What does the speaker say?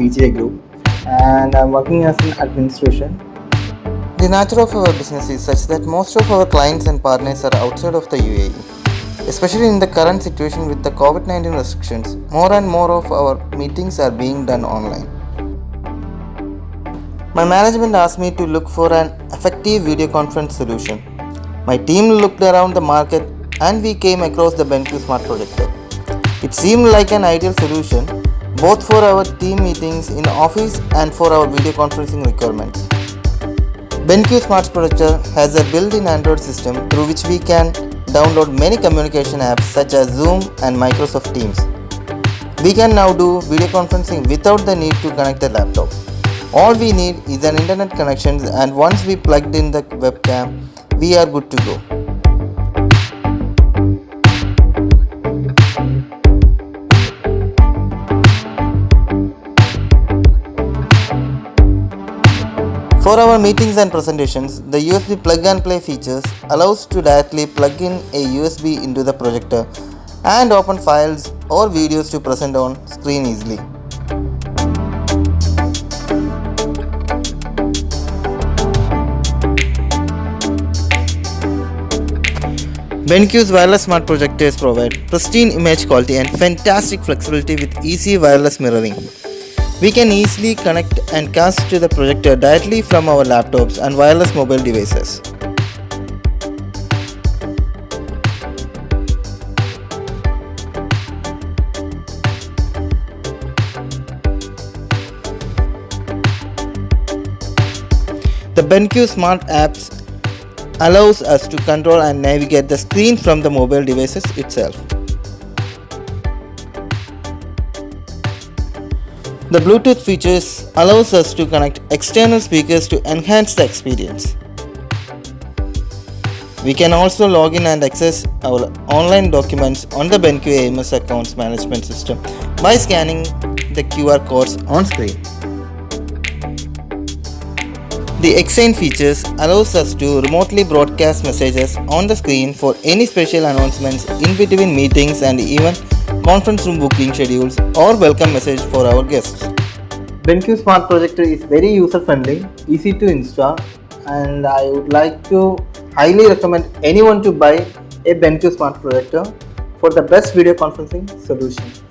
PGI Group and I'm working as an administration. The nature of our business is such that most of our clients and partners are outside of the UAE. Especially in the current situation with the COVID-19 restrictions, more and more of our meetings are being done online. My management asked me to look for an effective video conference solution. My team looked around the market and we came across the BenQ Smart Projector. It seemed like an ideal solution both for our team meetings in office and for our video conferencing requirements. BenQ Smart Projector has a built-in Android system through which we can download many communication apps such as Zoom and Microsoft Teams. We can now do video conferencing without the need to connect the laptop. All we need is an internet connection, and once we plugged in the webcam, we are good to go. For our meetings and presentations, the USB plug and play features allows to directly plug in a USB into the projector and open files or videos to present on screen easily. BenQ's wireless smart projectors provide pristine image quality and fantastic flexibility with easy wireless mirroring. We can easily connect and cast to the projector directly from our laptops and wireless mobile devices. The BenQ Smart apps allows us to control and navigate the screen from the mobile devices itself. The Bluetooth features allows us to connect external speakers to enhance the experience. We can also log in and access our online documents on the BenQ AMS accounts management system by scanning the QR codes on screen. The Exchange features allows us to remotely broadcast messages on the screen for any special announcements in between meetings and even conference room booking schedules or welcome message for our guests. BenQ Smart Projector is very user friendly, easy to install, and I would like to highly recommend anyone to buy a BenQ Smart Projector for the best video conferencing solution.